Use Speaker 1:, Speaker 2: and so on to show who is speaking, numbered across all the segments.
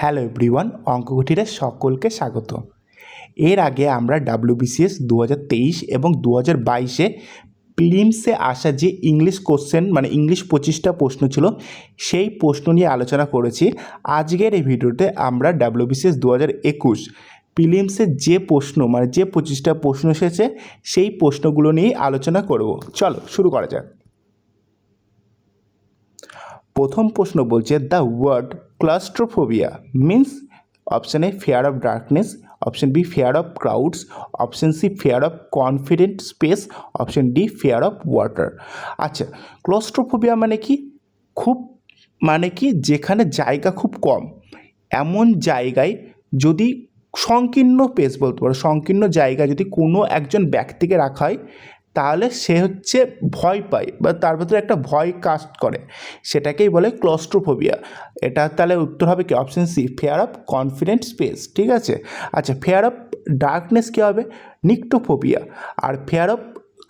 Speaker 1: Hello everyone, অঙ্কঘটিরে সকলকে স্বাগত। এর আগে আমরা WBCS 2023 এবং 2022-এ প্রিলিমসে আসা যে ইংলিশ কোশ্চেন মানে ইংলিশ 25টা প্রশ্ন ছিল সেই প্রশ্ন নিয়ে আলোচনা করেছি। আজকের এই ভিডিওতে আমরা WBCS 2021 প্রিলিমসের যে প্রশ্ন মানে যে 25টা প্রশ্ন এসেছে সেই প্রশ্নগুলো নিয়েই আলোচনা করব। চলো শুরু করা যাক। প্রথম প্রশ্ন বলছে the word claustrophobia means option A fear of darkness, option B fear of crowds, option C fear of confident space, option D fear of water. আচ্ছা, ক্লাস্ট্রোফোবিয়া মানে কি? যেখানে জায়গা খুব কম, এমন জায়গায় যদি সংকীর্ণ স্পেস বলতে পারো, সংকীর্ণ জায়গা যদি কোনো একজন ব্যক্তিকে রাখা হয় তাহলে সে হচ্ছে ভয় পায় বা তার ভেতরে একটা ভয় কাজ করে, সেটাকেই বলে ক্লস্ট্রোফোবিয়া। এটা তাহলে উত্তর হবে কি? Option C fear of confident space. ঠিক আছে। আচ্ছা, ফিয়ার অফ ডার্কনেস কী হবে? নিক্টোফোবিয়া। আর ফিয়ার অফ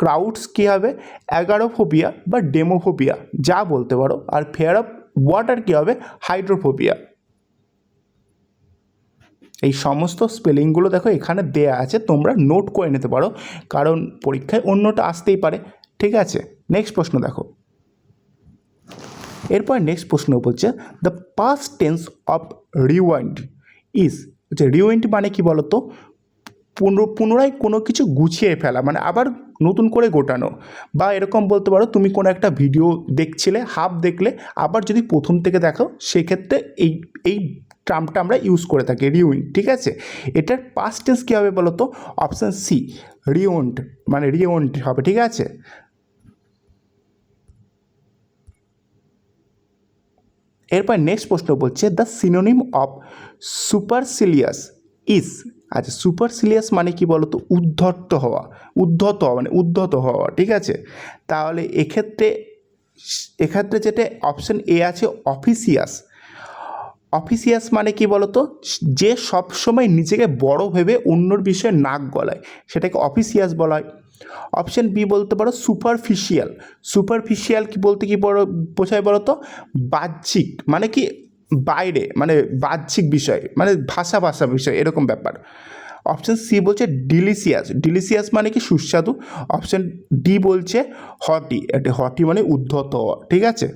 Speaker 1: ক্রাউডস কী হবে? অ্যাগারোফোবিয়া বা ডেমোফোবিয়া যা বলতে পারো। আর ফিয়ার অফ ওয়াটার কী হবে? হাইড্রোফোবিয়া। এই সমস্ত স্পেলিংগুলো দেখো এখানে দেয়া আছে, তোমরা নোট করে নিতে পারো, কারণ পরীক্ষায় অন্যটা আসতেই পারে। ঠিক আছে, নেক্সট প্রশ্ন দেখো। এরপর নেক্সট প্রশ্ন বলছে the past tense of rewind is. আচ্ছা, রিওয়াইন্ড মানে কি বলো তো? পুনরায় কোনো কিছু গুছিয়ে ফেলা, মানে আবার নতুন করে গোটানো। বা এরকম বলতে পারো তুমি কোনো একটা ভিডিও দেখছিলে, হাফ দেখলে, আবার যদি প্রথম থেকে দেখো সেক্ষেত্রে এই টার্মটা আমরা ইউজ করে থাকি, রিউইন্ড। ঠিক আছে, এটার পাস্ট টেন্স কী হবে বলো তো? অপশান সি রিওন্ড, মানে রিওন্ড হবে। ঠিক আছে। এরপর নেক্সট প্রশ্ন বলছে দ্য সিনোনিম অফ সুপারসিলিয়াস ইজ। আচ্ছা, সুপারসিলিয়াস মানে কি বলো তো? উদ্ধত হওয়া মানে উদ্ধত হওয়া। ঠিক আছে, তাহলে এক্ষেত্রে যেটা অপশান এ আছে অফিসিয়াস। অফিসিয়াস মানে কি বলো তো? যে সবসময় নিজেকে বড় ভেবে অন্যর বিষয়ে নাক গলায়, সেটাকে অফিসিয়াস বলা হয়। অপশান বি বলতে পারো সুপারফিশিয়াল। সুপারফিশিয়াল কি বলতে কি বোঝায় বলো তো? বাহ্যিক, মানে কি বাইরে, মানে বাহ্যিক বিষয়, মানে ভাষা বিষয় এরকম ব্যাপার। অপশান সি বলছে ডিলিশিয়াস। ডিলিশিয়াস মানে কি সুস্বাদু। অপশান ডি বলছে হটি। এটা হটি মানে উদ্ধত হওয়া। ঠিক আছে।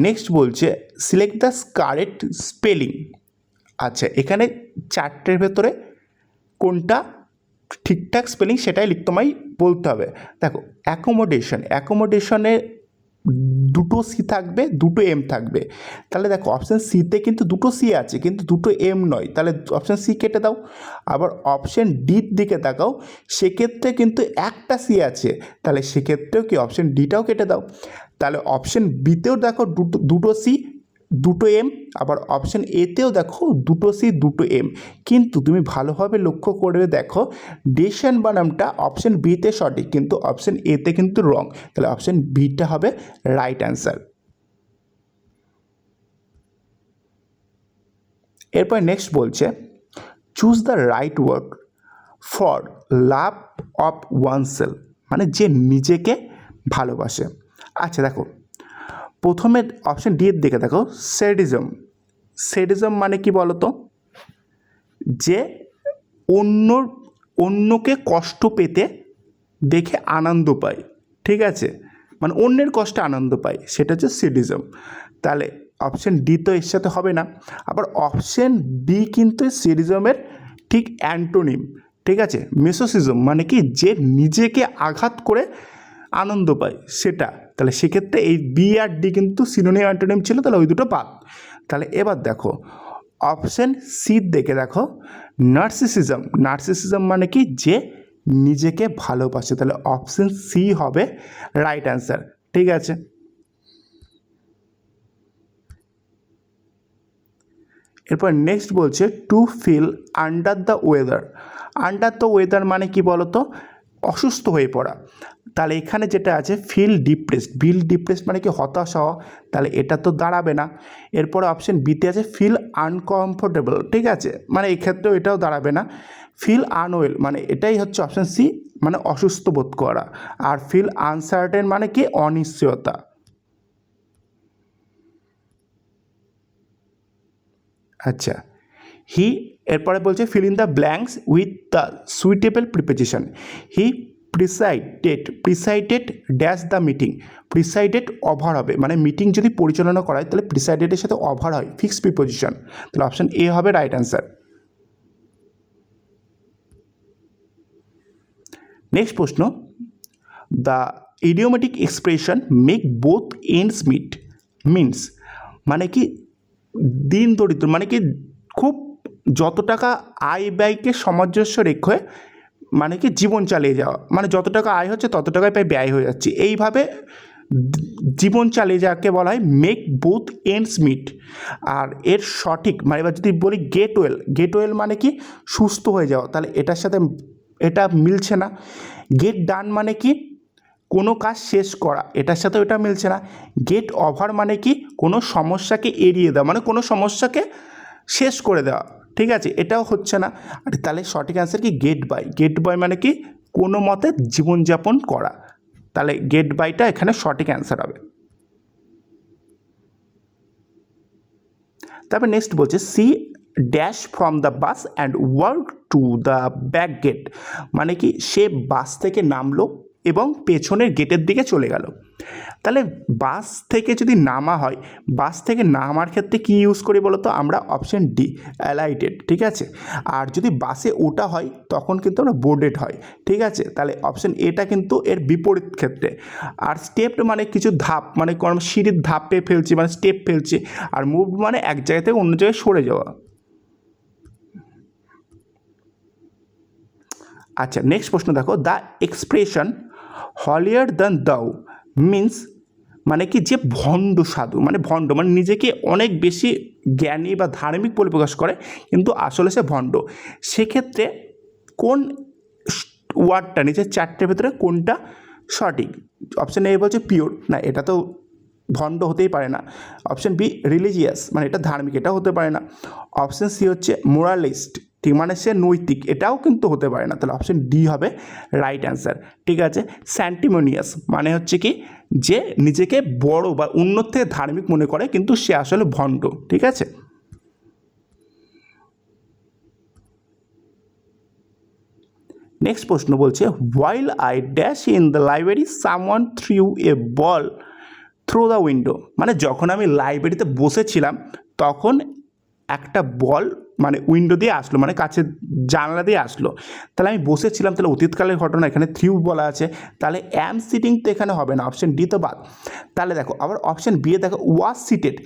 Speaker 1: নেক্সট বলছে সিলেক্ট দ্য কারেক্ট স্পেলিং। আচ্ছা, এখানে চারটের ভেতরে কোনটা ঠিকঠাক স্পেলিং সেটাই তোমায় বলতে হবে। দেখো, অ্যাকোমোডেশনে দুটো সি থাকবে, দুটো এম থাকবে। তাহলে দেখো অপশান সিতে কিন্তু দুটো সি আছে কিন্তু দুটো এম নয়, তাহলে অপশান সি কেটে দাও। আবার অপশান ডির দিকে তাকাও, সেক্ষেত্রে কিন্তু একটা সি আছে, তাহলে সেক্ষেত্রেও কি অপশান ডিটাও কেটে দাও। তাহলে অপশান বিতেও দেখো দুটো সি দুটো এম, আবার অপশান এতেও দেখো দুটো সি দুটো এম। কিন্তু তুমি ভালোভাবে লক্ষ্য করে দেখো ডিসিশন বানামটা অপশান বিতে সঠিক, কিন্তু অপশান এতে কিন্তু রং। তাহলে অপশান বিটা হবে রাইট অ্যান্সার। এরপর নেক্সট বলছে choose the right word for love of oneself, মানে যে নিজেকে ভালোবাসে। আচ্ছা দেখো, প্রথমে অপশান ডি এর দিকে দেখো স্যাডিজম। স্যাডিজম মানে কি বলো তো? যে অন্যকে কষ্ট পেতে দেখে আনন্দ পায়। ঠিক আছে, মানে অন্যের কষ্টে আনন্দ পায়, সেটা হচ্ছে স্যাডিজম। তাহলে অপশান ডি তো এর সাথে হবে না। আবার অপশান বি কিন্তু স্যাডিজমের ঠিক অ্যান্টোনিম। ঠিক আছে, মেসোসিজম মানে কি যে নিজেকে আঘাত করে আনন্দ পায় সেটা। তাহলে সেক্ষেত্রে এই বি আর ডি কিন্তু সিনোনিম অ্যান্টোনিম ছিল, তাহলে ওই দুটো বাদ। তাহলে এবার দেখো অপশান সি দেখে দেখো নার্সিসিজম। নার্সিসিজম মানে কি যে নিজেকে ভালোবাসে, তাহলে অপশান সি হবে রাইট অ্যান্সার। ঠিক আছে। এরপর নেক্সট বলছে to feel under the weather. Under the weather মানে কি বলো তো? অসুস্থ হয়ে পড়া। তাহলে এখানে যেটা আছে ফিল ডিপ্রেসড মানে কি হতাশ হওয়া, তাহলে এটা তো দাঁড়াবে না। এরপরে অপশান বিতে আছে ফিল আনকমফোর্টেবল। ঠিক আছে, মানে এক্ষেত্রেও এটাও দাঁড়াবে না। ফিল আনওয়েল মানে এটাই হচ্ছে অপশান সি, মানে অসুস্থ বোধ করা। আর ফিল আনসার্টেন মানে কি অনিশ্চয়তা। আচ্ছা, হি এরপরে বলছে fill in the blanks with the suitable preposition. He presided dash the meeting. Presided over হবে, মানে মিটিং যদি পরিচালনা করা হয় তাহলে প্রিসাইডেডের সাথে ওভার হয়, ফিক্সড প্রিপোজিশন, তাহলে অপশন এ হবে রাইট অ্যান্সার। নেক্সট প্রশ্ন, the idiomatic expression make both ends meet means, মানে কি দিন দরিদ্র, মানে কি খুব যত টাকা আয় ব্যয়কে সামঞ্জস্য রেখে, মানে কি জীবন চালিয়ে যাওয়া, মানে যত টাকা আয় হচ্ছে তত টাকায় প্রায় ব্যয় হয়ে যাচ্ছে, এইভাবে জীবন চালিয়ে যাওয়াকে বলা হয় মেক বোথ এন্ডস মিট। আর এর সঠিক মানে এবার যদি বলি গেট ওয়েল মানে কি সুস্থ হয়ে যাওয়া, তাহলে এটার সাথে এটা মিলছে না। গেট ডান মানে কি কোনো কাজ শেষ করা, এটার সাথেও এটা মিলছে না। গেট ওভার মানে কি কোনো সমস্যাকে এড়িয়ে দেওয়া, মানে কোনো সমস্যাকে শেষ করে দেওয়া, ঠিক আছে, এটাও হচ্ছে না। আর তাহলে সঠিক অ্যান্সার কি গেট বাই মানে কি কোনো মতে জীবনযাপন করা, তাহলে গেট বাইটা এখানে সঠিক অ্যান্সার হবে। তারপর নেক্সট বলছে C dash from the bus and walk to the back gate, মানে কি সে বাস থেকে নামলো এবং পেছনের গেটের দিকে চলে গেল। তাহলে বাস থেকে যদি নামা হয়, বাস থেকে নামার ক্ষেত্রে কী ইউজ করি বলো তো, আমরা অপশন ডি অ্যালাইটেড, ঠিক আছে। আর যদি বাসে ওটা হয় তখন কিন্তু আমরা বোর্ডেড হয়, ঠিক আছে, তাহলে অপশন এটা কিন্তু এর বিপরীত ক্ষেত্রে। আর স্টেপড মানে কিছু ধাপ, মানে কোনো সিঁড়ির ধাপে ফেলছি, মানে স্টেপ ফেলছি। আর মুভ মানে এক জায়গা থেকে অন্য জায়গায় সরে যাওয়া। আচ্ছা, নেক্সট প্রশ্ন দেখো, দ্য এক্সপ্রেশন হলিয়ার দ্যান দাও মিন্স, মানে কি যে ভণ্ড সাধু, মানে ভণ্ড মানে নিজেকে অনেক বেশি জ্ঞানী বা ধার্মিক বলে প্রকাশ করে কিন্তু আসলে সে ভণ্ড। সেক্ষেত্রে কোন ওয়ার্ডটা নিচে চারটের ভেতরে কোনটা সঠিক? অপশান এ বলছে পিওর, না এটা তো ভণ্ড হতেই পারে না। অপশান বি রিলিজিয়াস, মানে এটা ধার্মিক, এটাও হতে পারে না। অপশান সি হচ্ছে মোরালিস্ট, ঠিক মানে সে নৈতিক, এটাও কিন্তু হতে পারে না, তাহলে অপশান ডি হবে রাইট অ্যান্সার, ঠিক আছে। স্যান্টিমোনিয়াস মানে হচ্ছে কি যে নিজেকে বড় বা উন্নত থেকে ধার্মিক মনে করে কিন্তু সে আসলে ভণ্ড, ঠিক আছে। নেক্সট প্রশ্ন বলছে while I dash in the library someone threw A ball through the window, মানে যখন আমি লাইব্রেরিতে বসেছিলাম তখন একটা বল মানে উইন্ডো দিয়ে আসলো, মানে কাছের জানলা দিয়ে আসলো। তাহলে আমি বসেছিলাম, তাহলে অতীতকালের ঘটনা, এখানে থ্রিউ বলা আছে, তাহলে অ্যাম সিটিং তো এখানে হবে না, অপশন ডি তো বাদ। তাহলে দেখো আবার অপশন বি এ দেখো ওয়াজ সিটেড,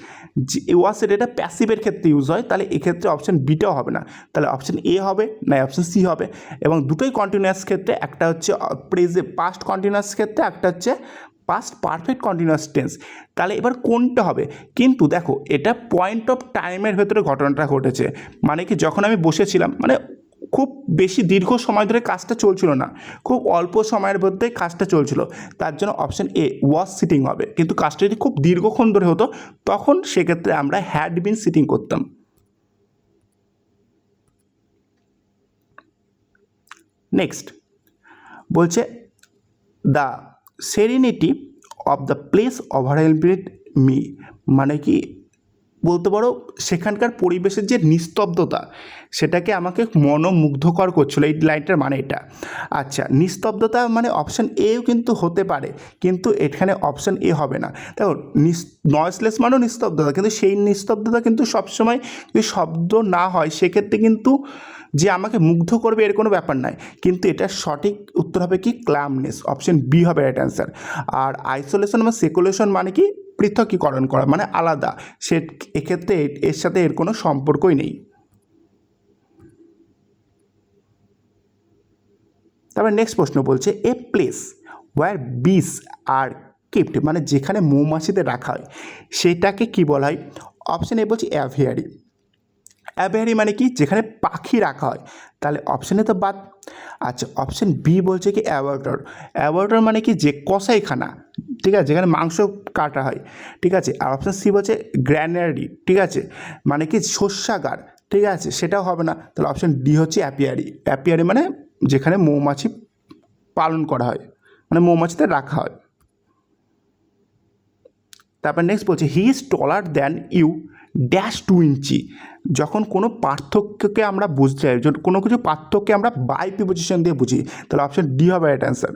Speaker 1: ওয়াজ সিটেড এটা প্যাসিভের ক্ষেত্রে ইউজ হয়, তাহলে এক্ষেত্রে অপশন বিটাও হবে না, তাহলে অপশন এ হবে না অপশন সি হবে। এবং দুটোই কন্টিনিউয়াস ক্ষেত্রে, একটা হচ্ছে পাস্ট কন্টিনিউয়াস ক্ষেত্রে, একটা হচ্ছে পাস্ট পারফেক্ট কন্টিনিউয়াস টেন্স, তাহলে এবার কোনটা হবে? কিন্তু দেখো এটা পয়েন্ট অফ টাইমের ভেতরে ঘটনাটা ঘটেছে, মানে কি যখন আমি বসেছিলাম, মানে খুব বেশি দীর্ঘ সময় ধরে কাজটা চলছিল না, খুব অল্প সময়ের মধ্যে কাজটা চলছিল, তার জন্য অপশন এ ওয়াজ সিটিং হবে। কিন্তু কাজটা যদি খুব দীর্ঘক্ষণ ধরে হতো তখন সেক্ষেত্রে আমরা হ্যাড বিন সিটিং করতাম। নেক্সট বলছে the serenity of the place overwhelmed me, মানে কি বলতে পারো সেখানকার পরিবেশের যে নিস্তব্ধতা সেটাকে আমাকে মনোমুগ্ধকর করছিল, এই লাইনটার মানে এটা। আচ্ছা, নিস্তব্ধতা মানে অপশান এও কিন্তু হতে পারে, কিন্তু এখানে অপশান এ হবে না। দেখো নয়েসলেস মানেও নিস্তব্ধতা, কিন্তু সেই নিস্তব্ধতা কিন্তু সবসময় যদি শব্দ না হয় সেক্ষেত্রে কিন্তু যে আমাকে মুগ্ধ করবে এর কোনো ব্যাপার নয়, কিন্তু এটার সঠিক উত্তর হবে কি ক্লামনেস, অপশন বি হবে রাইট অ্যান্সার। আর আইসোলেশন বা সেকুলেশন মানে কি পৃথকীকরণ করা, মানে আলাদা, সে এক্ষেত্রে এর সাথে এর কোনো সম্পর্কই নেই। তারপরে নেক্সট প্রশ্ন বলছে এ প্লেস ওয়ার বিস আর কিপ্ট, মানে যেখানে মৌমাছিদের রাখা হয় সেটাকে কি বলা হয়? অপশন এ বলছে অ্যাভিয়ারি। অ্যাভিয়ারি মানে কি যেখানে পাখি রাখা হয়, তাহলে অপশানে তো বাদ। আচ্ছা, অপশান বি বলছে কি অ্যাবর্টর। অ্যাবর্টর মানে কি যে কসাইখানা, ঠিক আছে, যেখানে মাংস কাটা হয়, ঠিক আছে। আর অপশান সি বলছে গ্র্যানারি, ঠিক আছে, মানে কি শস্যাগার, ঠিক আছে, সেটাও হবে না, তাহলে অপশান ডি হচ্ছে অ্যাপিয়ারি। অ্যাপিয়ারি মানে যেখানে মৌমাছি পালন করা হয়, মানে মৌমাছিদের রাখা হয়। তারপর নেক্সট বলছে he is taller than you dash 2 inch. যখন কোনো পার্থক্যকে আমরা বুঝতে চাই, কোনো কিছু পার্থক্যকে আমরা বাই প্রিপোজিশন দিয়ে বুঝি, তাহলে অপশন ডি হবে রাইট অ্যান্সার।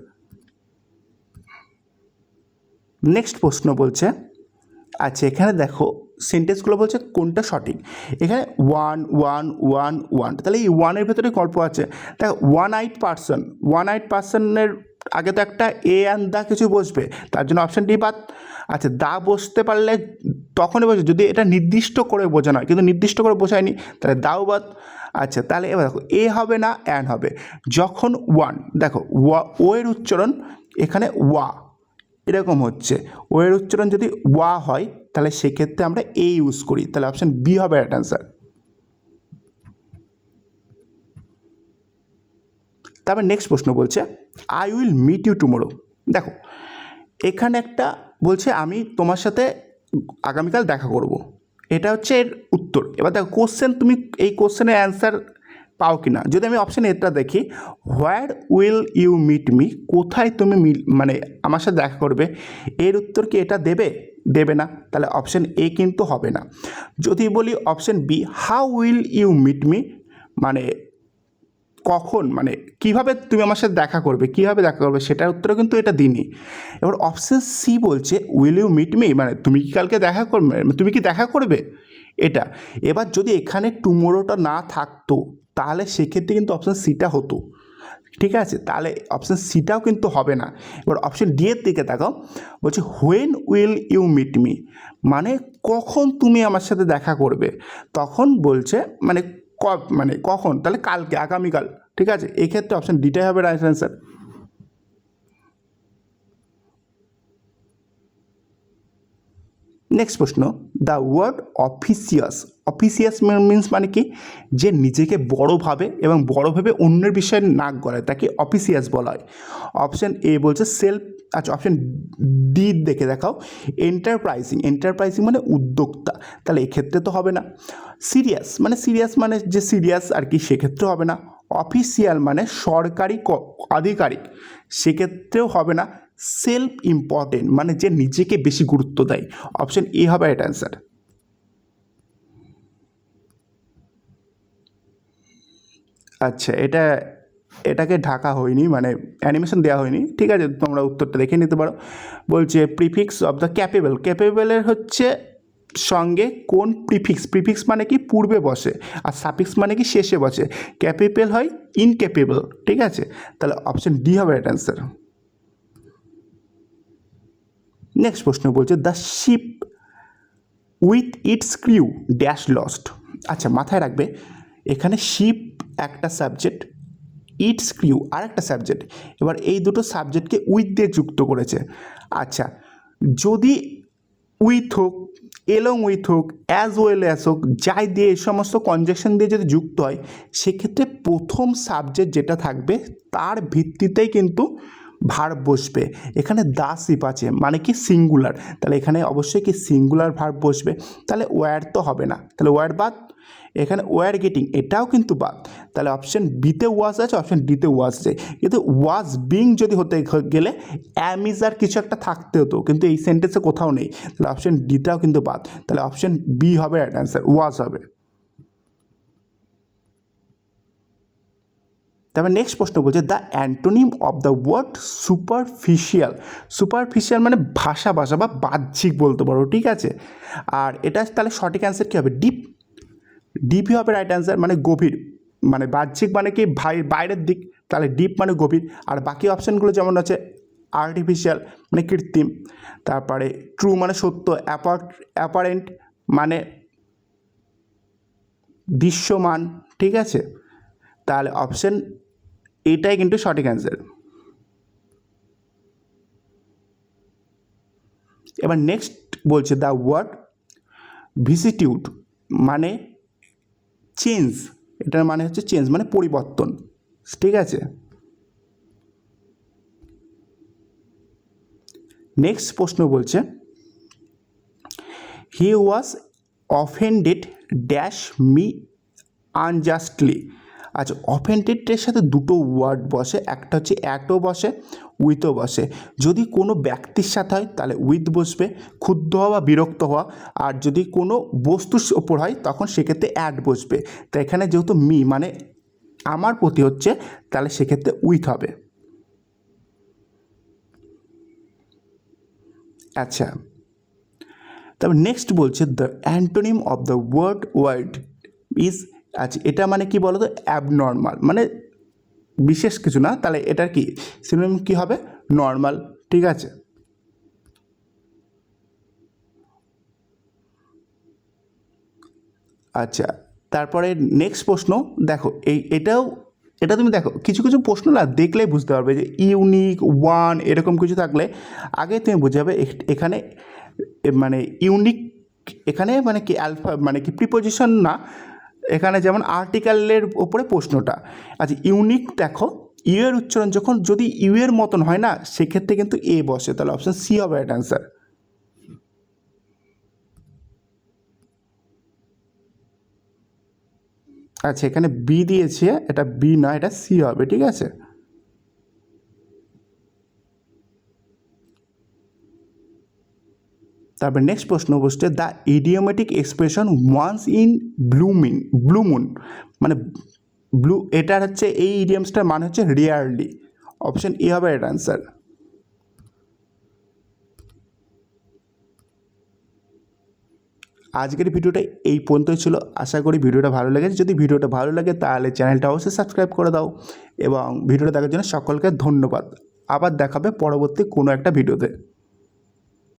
Speaker 1: নেক্সট প্রশ্ন বলছে, আচ্ছা এখানে দেখো সেন্টেন্সগুলো বলছে কোনটা সঠিক। এখানে 1 1 1 1, তাহলে এই 1-এর ভেতরে গল্প আছে। দেখো 1-8 পার্সনের আগে তো একটা এ অ্যান্ড দা কিছু বসবে, তার জন্য অপশান ডি বাদ। আচ্ছা দা বসতে পারলে তখনই বসে যদি এটা নির্দিষ্ট করে বোঝানো হয়, কিন্তু নির্দিষ্ট করে বোঝায়নি, তাহলে দাও বাদ। আচ্ছা তাহলে এবার দেখো এ হবে না অ্যান হবে। যখন 1, দেখো ও এর উচ্চারণ এখানে ওয়া এরকম হচ্ছে, ও এর উচ্চারণ যদি ওয়া হয় তাহলে সেক্ষেত্রে আমরা এ ইউজ করি, তাহলে অপশান বি হবে রাইট অ্যান্সার। তারপর নেক্সট প্রশ্ন বলছে I will meet you tomorrow. দেখো এখানে একটা বলছে আমি তোমার সাথে আগামীকাল দেখা করব, এটা হচ্ছে এর উত্তর। এবার দেখো কোশ্চেন, তুমি এই কোশ্চেনের অ্যান্সার পাও কি না। যদি আমি অপশান এটা দেখি, where will you meet me, কোথায় তুমি মানে আমার সাথে দেখা করবে, এর উত্তর কি এটা দেবে না, তাহলে অপশান এ কিন্তু হবে না। যদি বলি option B, how will you meet me, মানে কখন, মানে কীভাবে তুমি আমার সাথে দেখা করবে, সেটার উত্তরও কিন্তু এটা দিইনি। এবার অপশান সি বলছে উইল ইউ মিট মি, মানে তুমি কি কালকে দেখা করবে, তুমি কি দেখা করবে এটা। এবার যদি এখানে টুমোরোটা না থাকতো তাহলে সেক্ষেত্রে কিন্তু অপশান সিটা হতো, ঠিক আছে, তাহলে অপশান সিটাও কিন্তু হবে না। এবার অপশান ডি এর দিকে তাকাও, বলছে when will you meet me, মানে কখন তুমি আমার সাথে দেখা করবে, তখন বলছে মানে কখন, তাহলে কালকে, আগামীকাল, ঠিক আছে, এক্ষেত্রে অপশান ডিটাই হবে রাইট অ্যান্সার। নেক্সট প্রশ্ন, দ্য ওয়ার্ড অফিসিয়াস মিনস মানে কি, যে নিজেকে বড় ভাবে এবং বড় ভেবে অন্যের বিষয়ে নাক গলায় তাকে অফিসিয়াস বলা হয়। অপশান এ বলছে সেলফ, আচ্ছা অপশান ডি দেখে দেখাও, এন্টারপ্রাইজিং মানে উদ্যোক্তা, তাহলে এক্ষেত্রে তো হবে না। সিরিয়াস মানে যে সিরিয়াস আর কি, সেক্ষেত্রেও হবে না। অফিসিয়াল মানে সরকারি আধিকারিক, সেক্ষেত্রেও হবে না। সেলফ ইম্পর্টেন্ট মানে যে নিজেকে বেশি গুরুত্ব দেয়, অপশন এ হবে রাইট অ্যান্সার। আচ্ছা এটাকে ঢাকা হয়নি, মানে অ্যানিমেশন দেওয়া হয়নি, ঠিক আছে, তোমরা উত্তরটা দেখে নিতে পারো। বলছে প্রিফিক্স অফ দ্য ক্যাপেবলের হচ্ছে সঙ্গে কোন প্রিফিক্স মানে কি পূর্বে বসে, আর সাফিক্স মানে কি শেষে বসে। ক্যাপেবল হয় ইনক্যাপেবল, ঠিক আছে, তাহলে অপশন ডি হবে রাইট অ্যান্সার। নেক্সট প্রশ্ন বলছে the ship with its crew dash lost. আচ্ছা মাথায় রাখবে এখানে শিপ একটা সাবজেক্ট, ইটস ক্রিউ আর একটা সাবজেক্ট, এবার এই দুটো সাবজেক্টকে উইথ দিয়ে যুক্ত করেছে। আচ্ছা যদি উইথ হোক, এলং উইথ হোক, অ্যাজ ওয়েল অ্যাজ হোক, যাই দিয়ে এই সমস্ত কনজাকশন দিয়ে যদি যুক্ত হয়, সেক্ষেত্রে প্রথম সাবজেক্ট যেটা থাকবে তার ভিত্তিতেই কিন্তু ভার্ব বসবে। এখানে দ্য শিপ আছে মানে কি সিঙ্গুলার, তাহলে এখানে অবশ্যই কি সিঙ্গুলার ভার্ব বসবে, তাহলে ওয়্যার তো হবে না, তাহলে ওয়্যার বাদ। এখানে ওয়্যার গেটিং এটাও কিন্তু বাদ, তাহলে অপশন বিতে ওয়াজ আছে, অপশন ডিতে ওয়াজ আছে, কিন্তু ওয়াজ বিং যদি হতে গেলে অ্যামিজার কিছু একটা থাকতে হতো, কিন্তু এই সেন্টেন্সে কোথাও নেই, তাহলে অপশন ডিটাও কিন্তু বাদ, তাহলে অপশন বি হবে রাইট অ্যান্সার, ওয়াজ হবে। তারপর নেক্সট প্রশ্ন বলছে the antonym of the word superficial মানে ভাষা বা বাহ্যিক বলতে পারো, ঠিক আছে, আর এটা তাহলে সঠিক অ্যান্সার কী হবে, ডিপই হবে রাইট অ্যান্সার, মানে গভীর, মানে বাহ্যিক মানে কি বাইরের দিক, তাহলে ডিপ মানে গভীর। আর বাকি অপশানগুলো যেমন আছে আর্টিফিশিয়াল মানে কৃত্রিম, তারপরে ট্রু মানে সত্য, অ্যাপারেন্ট মানে দৃশ্যমান, ঠিক আছে, তাহলে অপশান এটাই কিন্তু সঠিক অ্যান্সার। এবার নেক্সট বলছে দ্য ওয়ার্ড ভিসিটিউড মানে চেঞ্জ, এটার মানে হচ্ছে চেঞ্জ মানে পরিবর্তন, ঠিক আছে। নেক্সট প্রশ্ন বলছে হি ওয়াজ অফেন্ডেড ড্যাশ মি আনজাস্টলি। আচ্ছা, অফেন্ডেডের সাথে দুটো ওয়ার্ড বসে, একটা হচ্ছে অ্যাটও বসে, উইথও বসে। যদি কোনো ব্যক্তির সাথে হয় তাহলে উইথ বসবে, ক্ষুব্ধ হওয়া বা বিরক্ত হওয়া। আর যদি কোনো বস্তুর ওপর হয় তখন সেক্ষেত্রে অ্যাট বসবে। তো এখানে যেহেতু মি মানে আমার প্রতি হচ্ছে, তাহলে সেক্ষেত্রে উইথ হবে। আচ্ছা, তবে নেক্সট বলছে the antonym of the word wide is. আচ্ছা, এটা মানে কি বলো তো? অ্যাবনর্মাল, মানে বিশেষ কিছু না, তাহলে এটার কি সিনোনিম কী হবে? নর্মাল। ঠিক আছে। আচ্ছা, তারপরে নেক্সট প্রশ্ন দেখো, এটা তুমি দেখো, কিছু কিছু প্রশ্ন না দেখলেই বুঝতে পারবে যে ইউনিক, ওয়ান এরকম কিছু থাকলে আগে তুমি বুঝে যাবে এখানে মানে ইউনিক, এখানে মানে কি অ্যালফা মানে কি প্রিপোজিশন না, এখানে যেমন আর্টিকেলের ওপরে প্রশ্নটা। আচ্ছা, ইউনিক দেখো, ইউ এর উচ্চারণ যখন যদি ইউ এর মতন হয় না, সেক্ষেত্রে কিন্তু এ বসে, তাহলে অপশান সি হবে রাইট অ্যান্সার। আচ্ছা, এখানে বি দিয়েছে, এটা বি না, এটা সি হবে। ঠিক আছে। তারপর নেক্সট প্রশ্ন বসছে the idiomatic expression once in blue moon, মানে ব্লু, এটার হচ্ছে এই ইডিয়ামসটার মানে হচ্ছে রিয়ারলি। অপশন এ হবে এর অ্যান্সার। আজকের ভিডিওটা এই পর্যন্তই ছিল। আশা করি ভিডিওটা ভালো লেগেছে। যদি ভিডিওটা ভালো লাগে তাহলে চ্যানেলটা অবশ্যই সাবস্ক্রাইব করে দাও, এবং ভিডিওটা দেখার জন্য সকলকে ধন্যবাদ। আবার দেখাবে পরবর্তী কোনো একটা ভিডিওতে।